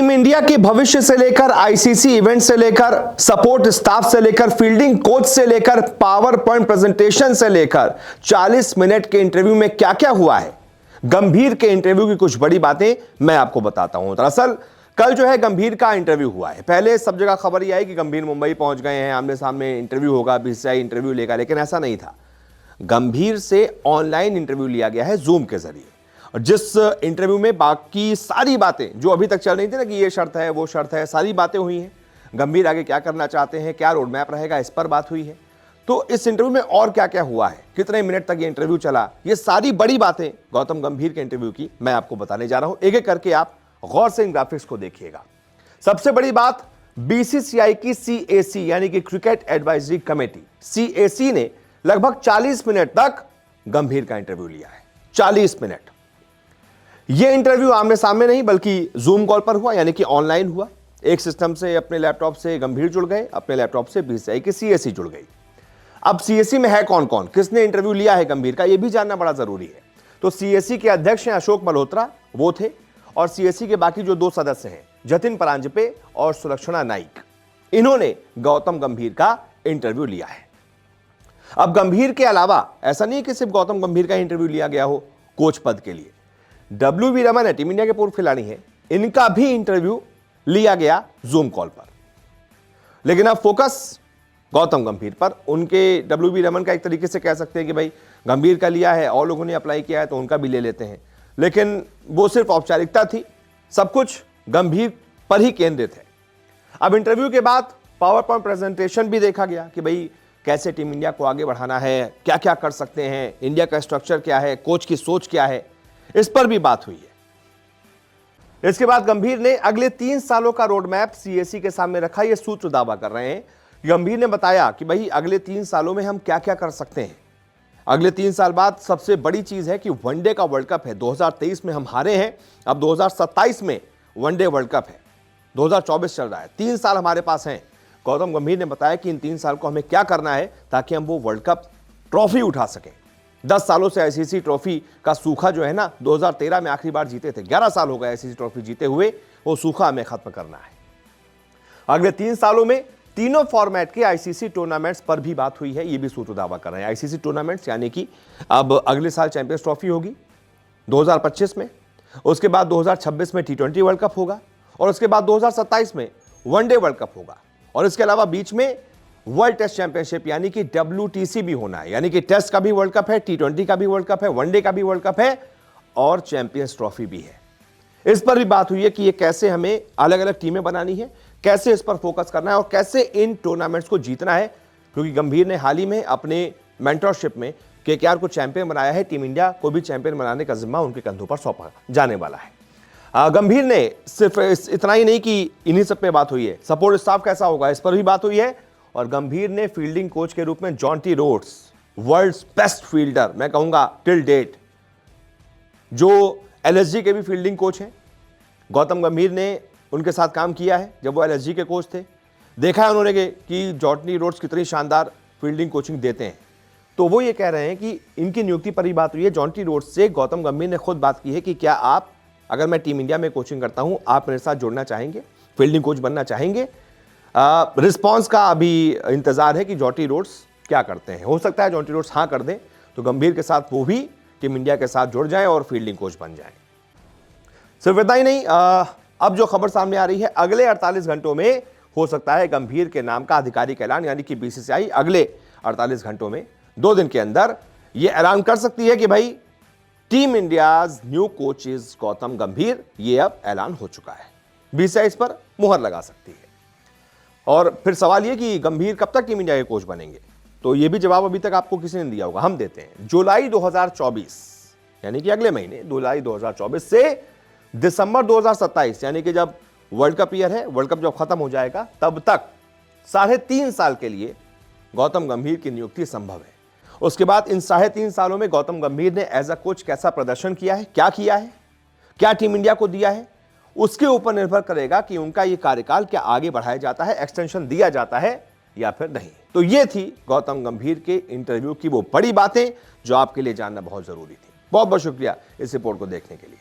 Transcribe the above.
Team India के भविष्य से लेकर आईसीसी इवेंट से लेकर सपोर्ट स्टाफ से लेकर फील्डिंग कोच से लेकर पावर पॉइंट प्रेजेंटेशन से लेकर 40 मिनट के इंटरव्यू में क्या क्या हुआ है, गंभीर के इंटरव्यू की कुछ बड़ी बातें मैं आपको बताता हूं। दरअसल कल जो है गंभीर का इंटरव्यू हुआ है। पहले सब जगह खबर यह आई कि गंभीर मुंबई पहुंच गए हैं, आमने सामने इंटरव्यू होगा, बीसीसीआई इंटरव्यू लेगा, लेकिन ऐसा नहीं था। गंभीर से ऑनलाइन इंटरव्यू लिया गया है जूम के जरिए, और जिस इंटरव्यू में बाकी सारी बातें जो अभी तक चल रही थी ना कि ये शर्त है वो शर्त है, सारी बातें हुई हैं। गंभीर आगे क्या करना चाहते हैं, क्या रोड मैप रहेगा, इस पर बात हुई है। तो इस इंटरव्यू में और क्या क्या हुआ है, कितने मिनट तक ये इंटरव्यू चला, ये सारी बड़ी बातें गौतम गंभीर के इंटरव्यू की मैं आपको बताने जा रहा हूं। एक एक करके आप गौर से इन ग्राफिक्स को देखिएगा। सबसे बड़ी बात, बीसीसीआई की सीएसी यानी कि क्रिकेट एडवाइजरी कमेटी सीएसी ने लगभग 40 मिनट तक गंभीर का इंटरव्यू लिया है। 40 मिनट। यह इंटरव्यू आमने सामने नहीं बल्कि जूम कॉल पर हुआ, यानी कि ऑनलाइन हुआ। एक सिस्टम से अपने लैपटॉप से गंभीर जुड़ गए, अपने लैपटॉप से बीसीसीआई की सीएसी जुड़ गई। अब सीएसी में है कौन कौन, किसने इंटरव्यू लिया है गंभीर का, यह भी जानना बड़ा जरूरी है। तो सीएसी के अध्यक्ष हैं अशोक मल्होत्रा, वो थे, और सीएसी के बाकी जो 2 सदस्य हैं जतिन परांजपे और सुलक्षणा नाइक, इन्होंने गौतम गंभीर का इंटरव्यू लिया है। अब गंभीर के अलावा ऐसा नहीं कि सिर्फ गौतम गंभीर का इंटरव्यू लिया गया हो कोच पद के लिए। डब्ल्यूबी रमन है, टीम इंडिया के पूर्व खिलाड़ी हैं, इनका भी इंटरव्यू लिया गया जूम कॉल पर। लेकिन अब फोकस गौतम गंभीर पर। उनके डब्ल्यूबी रमन का एक तरीके से कह सकते हैं कि भाई गंभीर का लिया है और लोगों ने अप्लाई किया है तो उनका भी ले लेते हैं, लेकिन वो सिर्फ औपचारिकता थी, सब कुछ गंभीर पर ही केंद्रित है। अब इंटरव्यू के बाद पावर पॉइंट प्रेजेंटेशन भी देखा गया कि भाई कैसे टीम इंडिया को आगे बढ़ाना है, क्या क्या कर सकते हैं, इंडिया का स्ट्रक्चर क्या है, कोच की सोच क्या है, इस पर भी बात हुई है। इसके बाद गंभीर ने अगले 3 सालों का रोड मैप सीएसी के सामने रखा। यह सूत्र दावा कर रहे हैं। गंभीर ने बताया कि भाई अगले 3 सालों में हम क्या क्या कर सकते हैं। अगले 3 साल बाद सबसे बड़ी चीज है कि वनडे का वर्ल्ड कप है। 2023 में हम हारे हैं, अब 2027 में वनडे वर्ल्ड कप है, 2024 चल रहा है, 3 साल हमारे पास हैं। गौतम गंभीर ने बताया कि इन 3 साल को हमें क्या करना है ताकि हम वो वर्ल्ड कप ट्रॉफी उठा सकें। 10 सालों से आईसीसी ट्रॉफी का सूखा जो है ना, 2013 में आखिरी बार जीते थे, 11 साल हो गए आईसीसी ट्रॉफी जीते हुए, वो सूखा हमें खत्म करना है। अगले 3 सालों में तीनों फॉर्मेट के आईसीसी टूर्नामेंट्स पर भी बात हुई है, ये भी सूत्र दावा कर रहे हैं। आईसीसी टूर्नामेंट्स यानी कि अब अगले साल चैंपियंस ट्रॉफी होगी 2025 में, उसके बाद 2026 में टी20 वर्ल्ड कप होगा, और उसके बाद 2027 में वनडे वर्ल्ड कप होगा, और इसके अलावा बीच में वर्ल्ड टेस्ट चैंपियनशिप यानी कि WTC भी होना है, यानी कि टेस्ट का भी वर्ल्ड कप है, टी20 का भी वर्ल्ड कप है, वनडे का भी वर्ल्ड कप है, और चैंपियंस ट्रॉफी भी है। इस पर भी बात हुई है कि ये कैसे हमें अलग अलग टीमें बनानी है, कैसे इस पर फोकस करना है और कैसे इन टूर्नामेंट्स को जीतना है, क्योंकि गंभीर ने हाल ही में अपने मेंटरशिप में केकेआर को चैंपियन बनाया है। टीम इंडिया को भी चैंपियन बनाने का जिम्मा उनके कंधों पर सौंपा जाने वाला है। गंभीर ने सिर्फ इतना ही नहीं कि इन्हीं सब पे बात हुई है, सपोर्ट स्टाफ कैसा होगा इस पर भी बात हुई है। और गंभीर ने फील्डिंग कोच के रूप में Jonty Rhodes, world's best fielder मैं कहूंगा टिल डेट, जो एलएसजी के भी फील्डिंग कोच हैं, गौतम गंभीर ने उनके साथ काम किया है जब वो एलएसजी के कोच थे। देखा है उन्होंने कि जॉन्टी रोड्स कितनी शानदार फील्डिंग कोचिंग देते हैं। तो वो ये कह रहे हैं कि इनकी नियुक्ति पर ही बात हुई है। जॉन्टी रोड्स से गौतम गंभीर ने खुद बात की है कि क्या आप, अगर मैं टीम इंडिया में कोचिंग करता हूं, आप मेरे साथ जुड़ना चाहेंगे, फील्डिंग कोच बनना चाहेंगे। रिस्पॉन्स का अभी इंतजार है कि जॉन्टी रोड्स क्या करते हैं। हो सकता है जॉन्टी रोड्स हाँ कर दें तो गंभीर के साथ वो भी टीम इंडिया के साथ जुड़ जाएं और फील्डिंग कोच बन जाएं। सिर्फ इतना ही नहीं, अब जो खबर सामने आ रही है, अगले 48 घंटों में हो सकता है गंभीर के नाम का आधिकारिक ऐलान, यानी कि बीसीसीआई अगले 48 घंटों में, 2 दिन के अंदर यह ऐलान कर सकती है कि भाई team India's new coach is Gautam गंभीर। यह अब ऐलान हो चुका है, बीसीसीआई इस पर मुहर लगा सकती है। और फिर सवाल यह कि गंभीर कब तक टीम इंडिया के कोच बनेंगे, तो यह भी जवाब अभी तक आपको किसी ने दिया होगा, हम देते हैं। जुलाई 2024 यानी कि अगले महीने, जुलाई 2024 से दिसंबर 2027 यानी कि जब वर्ल्ड कप ईयर है, वर्ल्ड कप जब खत्म हो जाएगा, तब तक 3.5 साल के लिए गौतम गंभीर की नियुक्ति संभव है। उसके बाद इन 3.5 सालों में गौतम गंभीर ने एज अ कोच कैसा प्रदर्शन किया है, क्या किया है, क्या टीम इंडिया को दिया है, उसके ऊपर निर्भर करेगा कि उनका यह कार्यकाल क्या आगे बढ़ाया जाता है, एक्सटेंशन दिया जाता है या फिर नहीं। तो ये थी गौतम गंभीर के इंटरव्यू की वो बड़ी बातें जो आपके लिए जानना बहुत जरूरी थी। बहुत बहुत शुक्रिया इस रिपोर्ट को देखने के लिए।